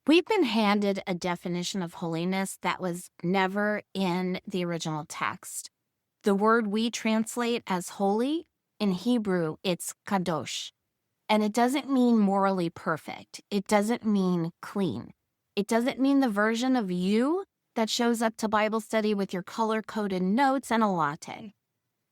We've been handed a definition of holiness that was never in the original text. The word we translate as holy, in Hebrew, it's Kadosh. And it doesn't mean morally perfect. It doesn't mean clean. It doesn't mean the version of you that shows up to Bible study with your color-coded notes and a latte.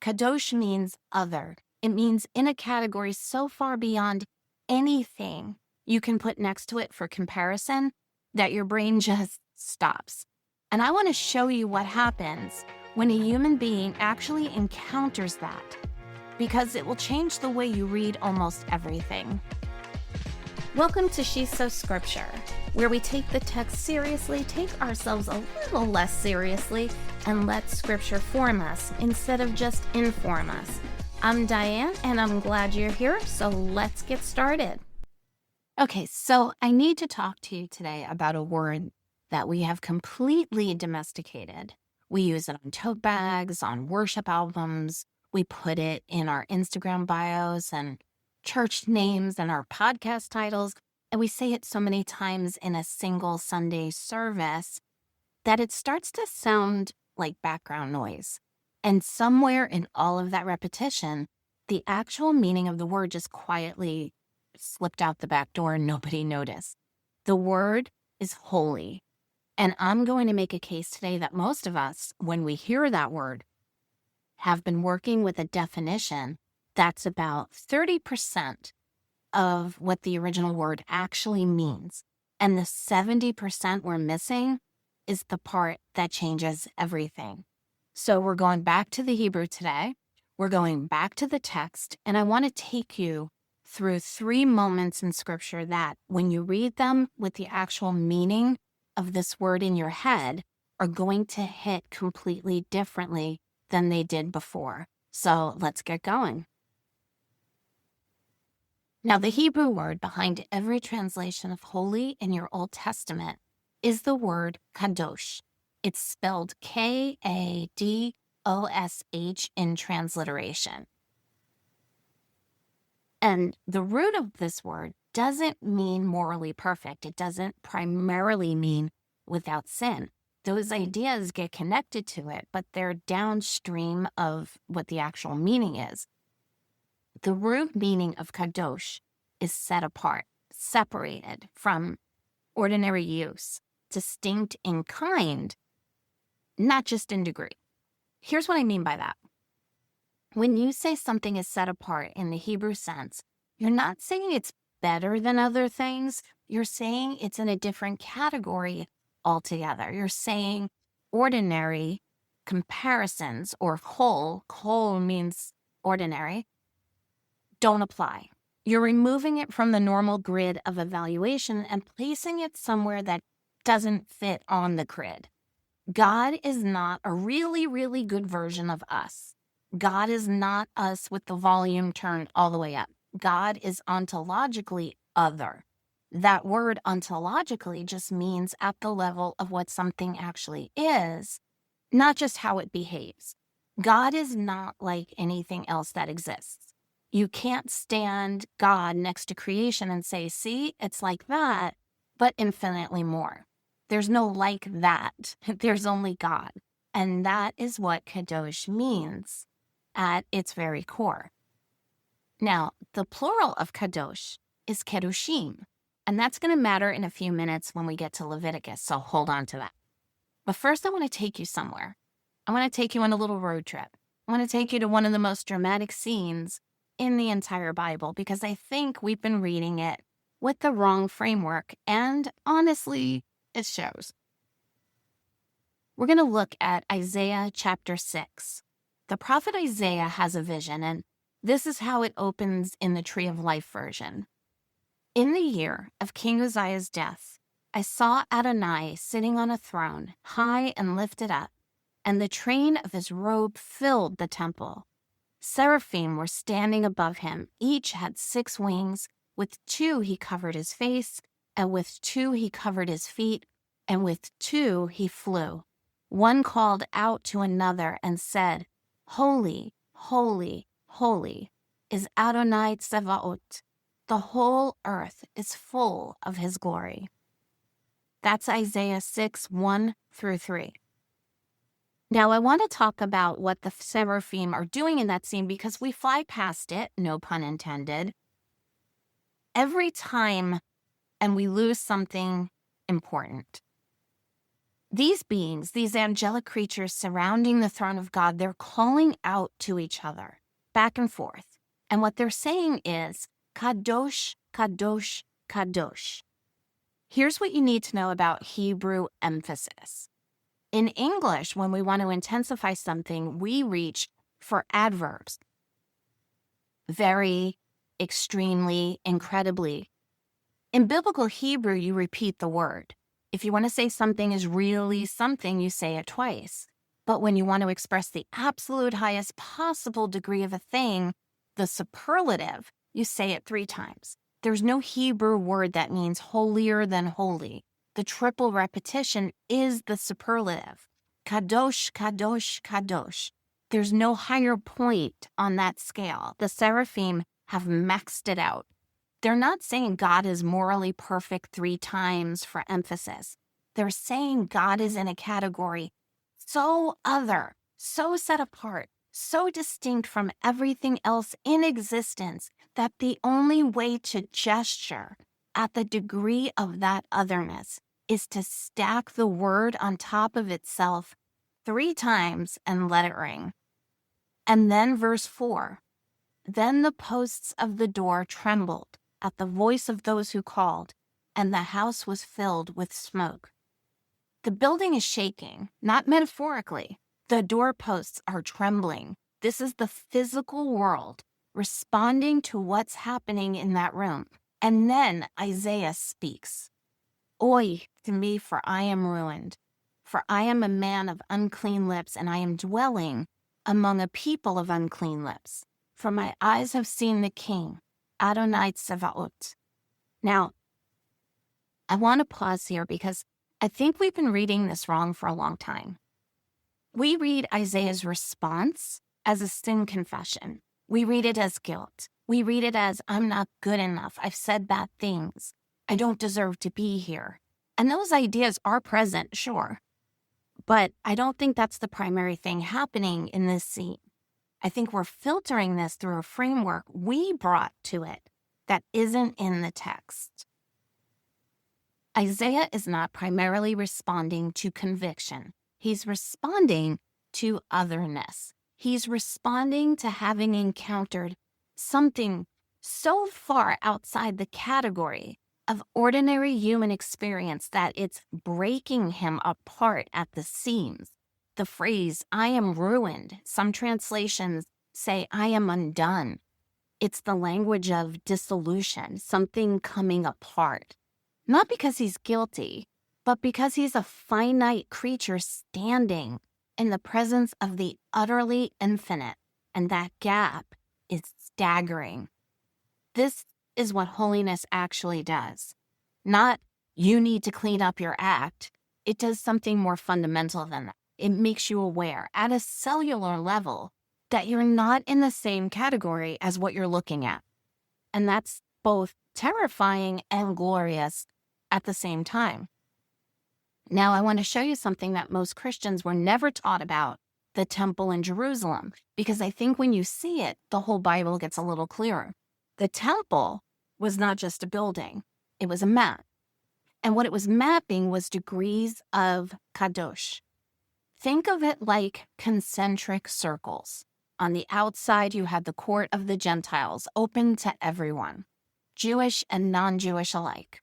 Kadosh means other. It means in a category so far beyond anything you can put next to it for comparison that your brain just stops. And I want to show you what happens when a human being actually encounters that, because it will change the way you read almost everything. Welcome to She's So Scripture, where we take the text seriously, take ourselves a little less seriously, and let Scripture form us instead of just inform us. I'm Diane, and I'm glad you're here, so let's get started. Okay, so I need to talk to you today about a word that we have completely domesticated. We use it on tote bags, on worship albums. We put it in our Instagram bios and church names and our podcast titles. And we say it so many times in a single Sunday service that it starts to sound like background noise. And somewhere in all of that repetition, the actual meaning of the word just quietly slipped out the back door and nobody noticed. The word is holy. And I'm going to make a case today that most of us, when we hear that word, have been working with a definition that's about 30% of what the original word actually means. And the 70% we're missing is the part that changes everything. So we're going back to the Hebrew today. We're going back to the text, and I want to take you through 3 moments in Scripture that, when you read them with the actual meaning of this word in your head, are going to hit completely differently than they did before. So let's get going. Now, the Hebrew word behind every translation of holy in your Old Testament is the word Kadosh. It's spelled Kadosh in transliteration. And the root of this word doesn't mean morally perfect. It doesn't primarily mean without sin. Those ideas get connected to it, but they're downstream of what the actual meaning is. The root meaning of Kadosh is set apart, separated from ordinary use, distinct in kind, not just in degree. Here's what I mean by that. When you say something is set apart in the Hebrew sense, you're not saying it's better than other things. You're saying it's in a different category altogether. You're saying ordinary comparisons or whole means ordinary, don't apply. You're removing it from the normal grid of evaluation and placing it somewhere that doesn't fit on the grid. God is not a really, really good version of us. God is not us with the volume turned all the way up. God is ontologically other. That word ontologically just means at the level of what something actually is, not just how it behaves. God is not like anything else that exists. You can't stand God next to creation and say, see, it's like that, but infinitely more. There's no like that. There's only God. And that is what Kadosh means at its very core. Now, the plural of Kadosh is Kedoshim, and that's going to matter in a few minutes when we get to Leviticus, so hold on to that. But first, I want to take you somewhere. I want to take you on a little road trip. I want to take you to one of the most dramatic scenes in the entire Bible, because I think we've been reading it with the wrong framework, and honestly, it shows. We're going to look at Isaiah chapter 6. The prophet Isaiah has a vision, and this is how it opens in the Tree of Life version. In the year of King Uzziah's death, I saw Adonai sitting on a throne, high and lifted up, and the train of his robe filled the temple. Seraphim were standing above him. Each had 6 wings. With 2 he covered his face, and with 2 he covered his feet, and with 2 he flew. One called out to another and said, Holy, holy, holy is Adonai Tsevaot. The whole earth is full of his glory. That's Isaiah 6, 1-3. Now, I want to talk about what the seraphim are doing in that scene because we fly past it, no pun intended, every time, and we lose something important. These beings, these angelic creatures surrounding the throne of God, they're calling out to each other, back and forth. And what they're saying is, Kadosh, Kadosh, Kadosh. Here's what you need to know about Hebrew emphasis. In English, when we want to intensify something, we reach for adverbs. Very, extremely, incredibly. In biblical Hebrew, you repeat the word. If you want to say something is really something, you say it twice. But when you want to express the absolute highest possible degree of a thing, the superlative, you say it 3 times. There's no Hebrew word that means holier than holy. The triple repetition is the superlative. Kadosh, Kadosh, Kadosh. There's no higher point on that scale. The seraphim have maxed it out. They're not saying God is morally perfect 3 times for emphasis. They're saying God is in a category so other, so set apart, so distinct from everything else in existence that the only way to gesture at the degree of that otherness is to stack the word on top of itself 3 times and let it ring. And then verse 4, then the posts of the door trembled at the voice of those who called, and the house was filled with smoke. The building is shaking, not metaphorically. The doorposts are trembling. This is the physical world responding to what's happening in that room. And then Isaiah speaks. Oy to me, for I am ruined. For I am a man of unclean lips, and I am dwelling among a people of unclean lips. For my eyes have seen the King, Adonai Tsevaot. Now, I want to pause here because I think we've been reading this wrong for a long time. We read Isaiah's response as a sin confession. We read it as guilt. We read it as, I'm not good enough. I've said bad things. I don't deserve to be here. And those ideas are present, sure. But I don't think that's the primary thing happening in this scene. I think we're filtering this through a framework we brought to it that isn't in the text. Isaiah is not primarily responding to conviction. He's responding to otherness. He's responding to having encountered something so far outside the category of ordinary human experience that it's breaking him apart at the seams. The phrase, I am ruined, some translations say, I am undone. It's the language of dissolution, something coming apart. Not because he's guilty, but because he's a finite creature standing in the presence of the utterly infinite, and that gap is staggering. This is what holiness actually does. Not, you need to clean up your act. It does something more fundamental than that. It makes you aware at a cellular level that you're not in the same category as what you're looking at. And that's both terrifying and glorious at the same time. Now, I want to show you something that most Christians were never taught about, the temple in Jerusalem, because I think when you see it, the whole Bible gets a little clearer. The temple was not just a building, it was a map. And what it was mapping was degrees of Kadosh. Think of it like concentric circles. On the outside, you had the court of the Gentiles, open to everyone, Jewish and non-Jewish alike.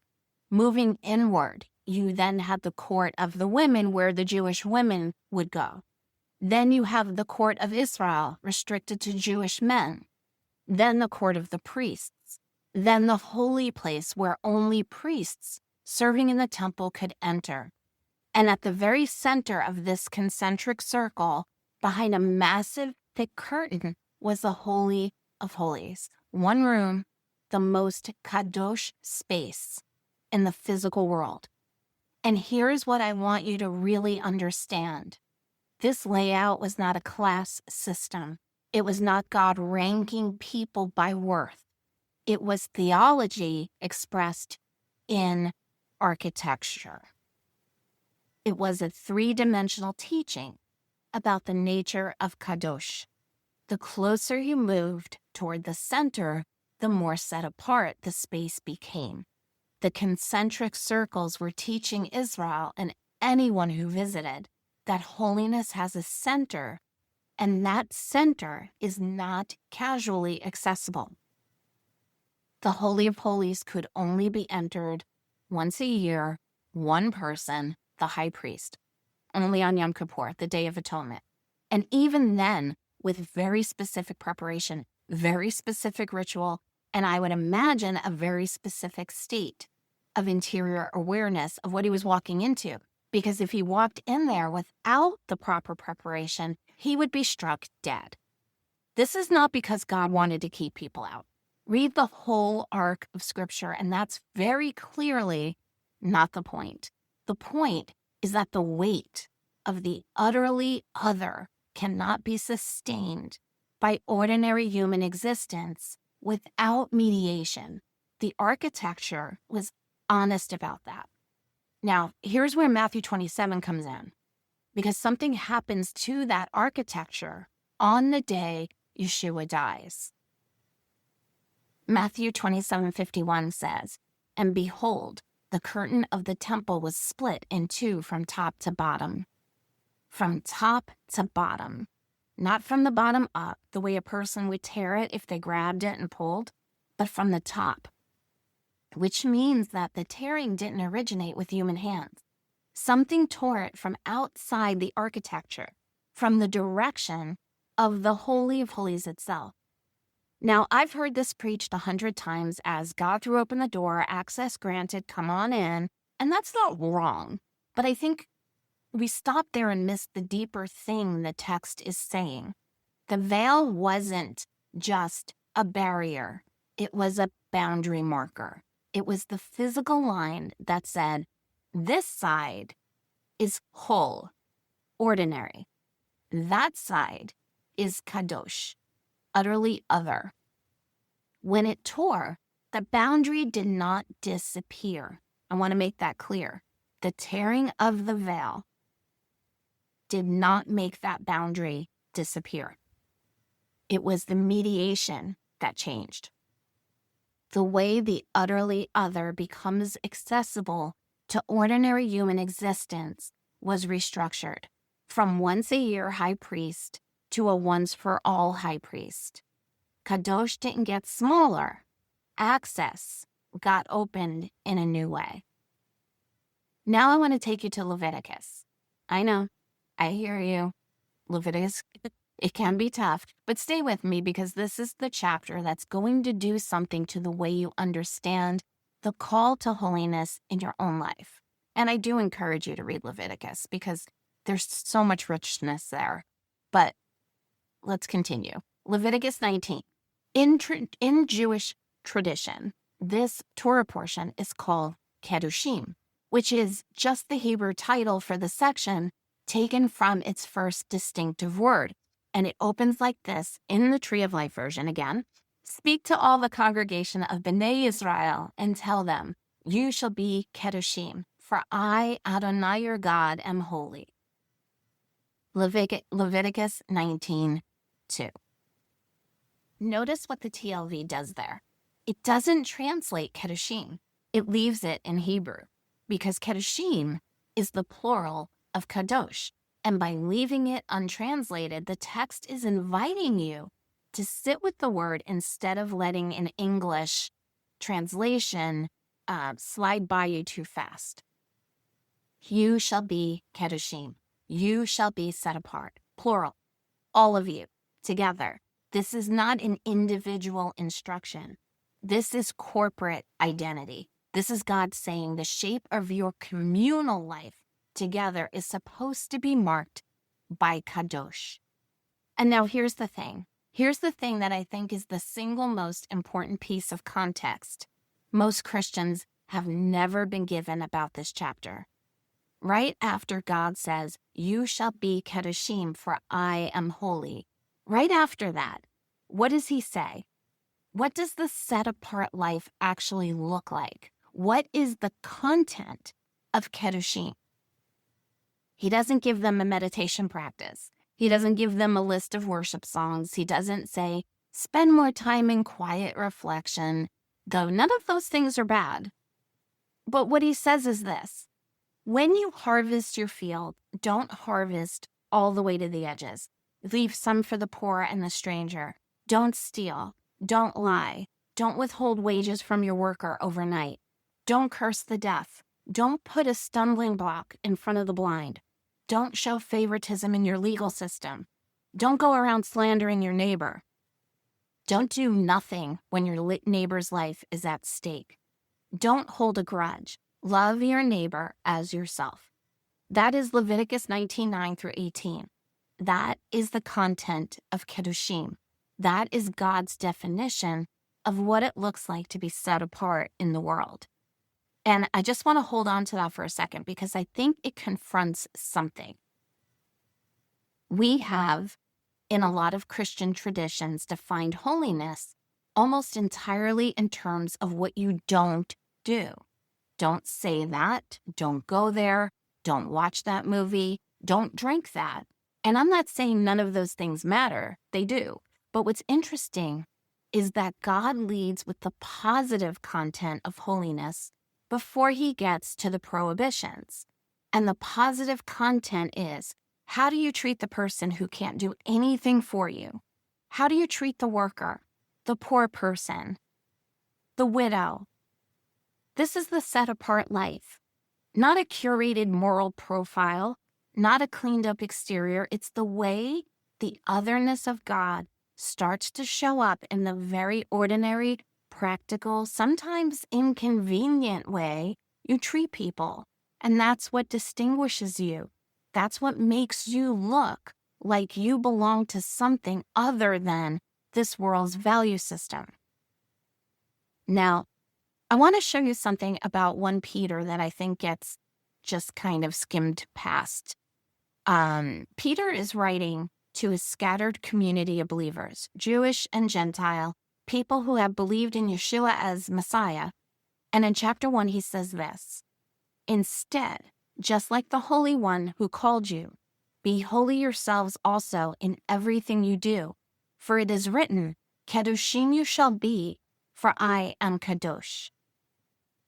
Moving inward, you then had the court of the women where the Jewish women would go. Then you have the court of Israel, restricted to Jewish men. Then the court of the priests. Then the holy place where only priests serving in the temple could enter. And at the very center of this concentric circle, behind a massive thick curtain, was the Holy of Holies. One room, the most Kadosh space in the physical world. And here's what I want you to really understand. This layout was not a class system. It was not God ranking people by worth. It was theology expressed in architecture. It was a three-dimensional teaching about the nature of Kadosh. The closer you moved toward the center, the more set apart the space became. The concentric circles were teaching Israel and anyone who visited that holiness has a center, and that center is not casually accessible. The Holy of Holies could only be entered once a year, one person, the high priest, only on Yom Kippur, the Day of Atonement. And even then, with very specific preparation, very specific ritual, and I would imagine a very specific state of interior awareness of what he was walking into. Because if he walked in there without the proper preparation, he would be struck dead. This is not because God wanted to keep people out. Read the whole arc of Scripture, and that's very clearly not the point. The point is that the weight of the utterly other cannot be sustained by ordinary human existence without mediation. The architecture was honest about that. Now, here's where Matthew 27 comes in, because something happens to that architecture on the day Yeshua dies. Matthew 27:51 says, "And behold, the curtain of the temple was split in two from top to bottom." From top to bottom. Not from the bottom up, the way a person would tear it if they grabbed it and pulled, but from the top. Which means that the tearing didn't originate with human hands. Something tore it from outside the architecture, from the direction of the Holy of Holies itself. Now, I've heard this preached 100 times as God threw open the door, access granted, come on in, and that's not wrong. But I think we stop there and miss the deeper thing the text is saying. The veil wasn't just a barrier. It was a boundary marker. It was the physical line that said, this side is whole, ordinary. That side is Kadosh, utterly other. When it tore, the boundary did not disappear. I want to make that clear. The tearing of the veil did not make that boundary disappear. It was the mediation that changed. The way the utterly other becomes accessible to ordinary human existence was restructured from once a year high priest to a once for all high priest. Kadosh didn't get smaller. Access got opened in a new way. Now I want to take you to Leviticus. I know, I hear you. Leviticus, it can be tough, but stay with me because this is the chapter that's going to do something to the way you understand the call to holiness in your own life. And I do encourage you to read Leviticus because there's so much richness there. But let's continue. Leviticus 19. In Jewish tradition, this Torah portion is called Kedoshim, which is just the Hebrew title for the section taken from its first distinctive word. And it opens like this in the Tree of Life version again. Speak to all the congregation of Bnei Israel and tell them, you shall be Kedoshim, for I, Adonai your God, am holy. Leviticus 19:2. Notice what the TLV does there. It doesn't translate Kedoshim. It leaves it in Hebrew because Kedoshim is the plural of Kadosh. And by leaving it untranslated, the text is inviting you to sit with the word instead of letting an English translation slide by you too fast. You shall be Kedoshim. You shall be set apart. Plural. All of you together. This is not an individual instruction. This is corporate identity. This is God saying the shape of your communal life together is supposed to be marked by Kadosh. And now here's the thing. Here's the thing that I think is the single most important piece of context most Christians have never been given about this chapter. Right after God says, you shall be Kedoshim, for I am holy. Right after that, what does he say? What does the set-apart life actually look like? What is the content of Kedoshim? He doesn't give them a meditation practice. He doesn't give them a list of worship songs. He doesn't say, spend more time in quiet reflection, though none of those things are bad. But what he says is this: when you harvest your field, don't harvest all the way to the edges. Leave some for the poor and the stranger. Don't steal. Don't lie. Don't withhold wages from your worker overnight. Don't curse the deaf. Don't put a stumbling block in front of the blind. Don't show favoritism in your legal system. Don't go around slandering your neighbor. Don't do nothing when your neighbor's life is at stake. Don't hold a grudge. Love your neighbor as yourself. That is Leviticus 19:9 through 18. That is the content of Kadoshim. That is God's definition of what it looks like to be set apart in the world. And I just want to hold on to that for a second because I think it confronts something. We have, in a lot of Christian traditions, defined holiness almost entirely in terms of what you don't do. Don't say that. Don't go there. Don't watch that movie. Don't drink that. And I'm not saying none of those things matter. They do. But what's interesting is that God leads with the positive content of holiness before he gets to the prohibitions. And the positive content is, how do you treat the person who can't do anything for you? How do you treat the worker, the poor person, the widow? This is the set-apart life, not a curated moral profile, not a cleaned-up exterior. It's the way the otherness of God starts to show up in the very ordinary, practical, sometimes inconvenient way you treat people. And that's what distinguishes you. That's what makes you look like you belong to something other than this world's value system. Now, I want to show you something about 1 Peter that I think gets just kind of skimmed past. Peter is writing to a scattered community of believers, Jewish and Gentile, people who have believed in Yeshua as Messiah. And in chapter 1, he says this: instead, just like the Holy One who called you, be holy yourselves also in everything you do. For it is written, Kadoshim you shall be, for I am Kadosh.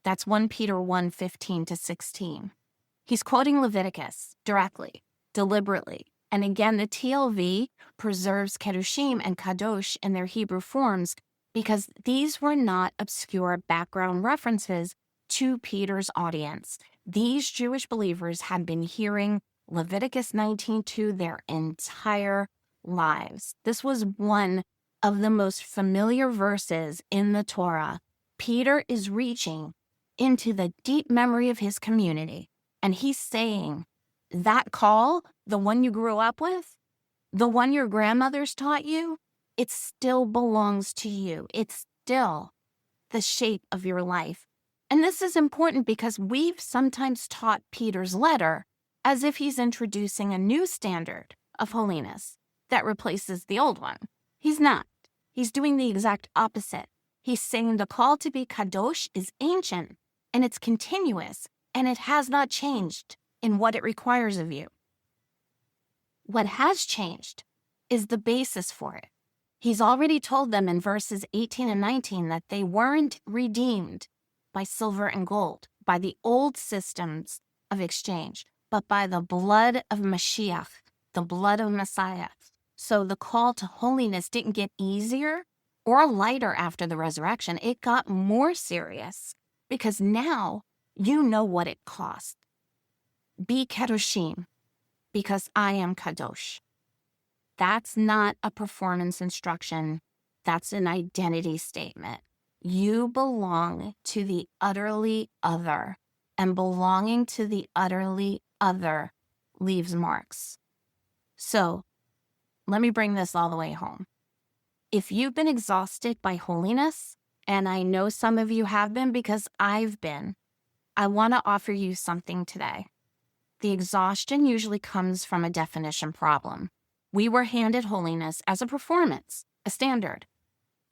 That's 1 Peter 1:15-16. He's quoting Leviticus directly, deliberately. And again, the TLV preserves Kedoshim and Kadosh in their Hebrew forms because these were not obscure background references to Peter's audience. These Jewish believers had been hearing Leviticus 19:2 their entire lives. This was one of the most familiar verses in the Torah. Peter is reaching into the deep memory of his community, and he's saying, that call, the one you grew up with, the one your grandmothers taught you, it still belongs to you. It's still the shape of your life. And this is important because we've sometimes taught Peter's letter as if he's introducing a new standard of holiness that replaces the old one. He's not. He's doing the exact opposite. He's saying the call to be Kadosh is ancient, and it's continuous, and it has not changed in what it requires of you. What has changed is the basis for it. He's already told them in verses 18 and 19 that they weren't redeemed by silver and gold, by the old systems of exchange, but by the blood of Mashiach, the blood of Messiah. So the call to holiness didn't get easier or lighter after the resurrection. It got more serious because now you know what it cost. Be Kadoshim, because I am Kadosh. That's not a performance instruction. That's an identity statement. You belong to the utterly other, and belonging to the utterly other leaves marks. So let me bring this all the way home. If you've been exhausted by holiness, and I know some of you have been because I've been, I want to offer you something today. The exhaustion usually comes from a definition problem. We were handed holiness as a performance, a standard,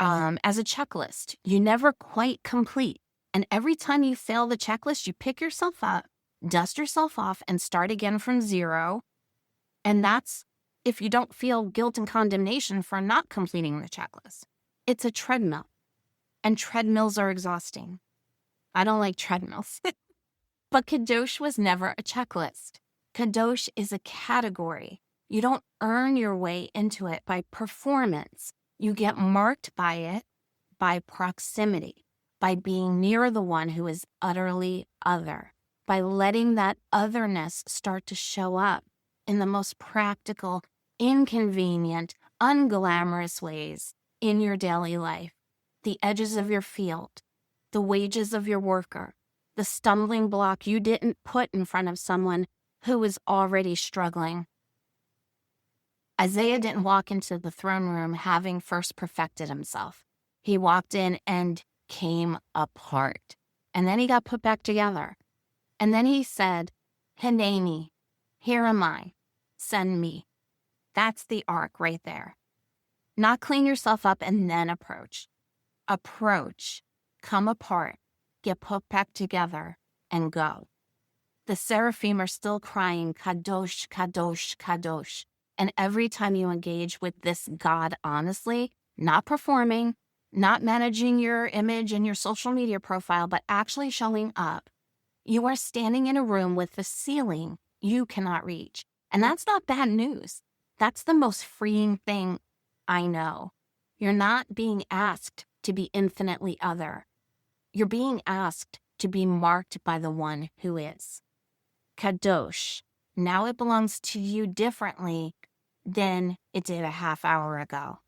as a checklist. You never quite complete. And every time you fail the checklist, you pick yourself up dust yourself off and start again from zero. And that's if you don't feel guilt and condemnation for not completing the checklist. It's a treadmill, and treadmills are exhausting. I don't like treadmills. But Kadosh was never a checklist. Kadosh is a category. You don't earn your way into it by performance. You get marked by it by proximity, by being near the one who is utterly other, by letting that otherness start to show up in the most practical, inconvenient, unglamorous ways in your daily life. The edges of your field, the wages of your worker, the stumbling block you didn't put in front of someone who is already struggling. Isaiah didn't walk into the throne room having first perfected himself. He walked in and came apart. And then he got put back together. And then he said, Hineni, here am I, send me. That's the arc right there. Not clean yourself up and then approach. Approach, come apart, get put back together, and go. The seraphim are still crying, Kadosh, Kadosh, Kadosh. And every time you engage with this God honestly, not performing, not managing your image and your social media profile, but actually showing up, you are standing in a room with the ceiling you cannot reach. And that's not bad news. That's the most freeing thing I know. You're not being asked to be infinitely other. You're being asked to be marked by the one who is. Kadosh, now it belongs to you differently than it did a half hour ago.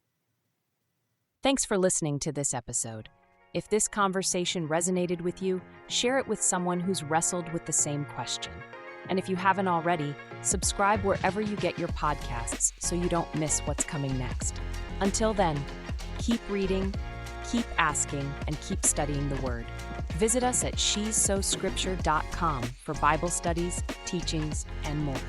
Thanks for listening to this episode. If this conversation resonated with you, share it with someone who's wrestled with the same question. And if you haven't already, subscribe wherever you get your podcasts so you don't miss what's coming next. Until then, keep reading, keep asking, and keep studying the Word. Visit us at shesoscripture.com for Bible studies, teachings, and more.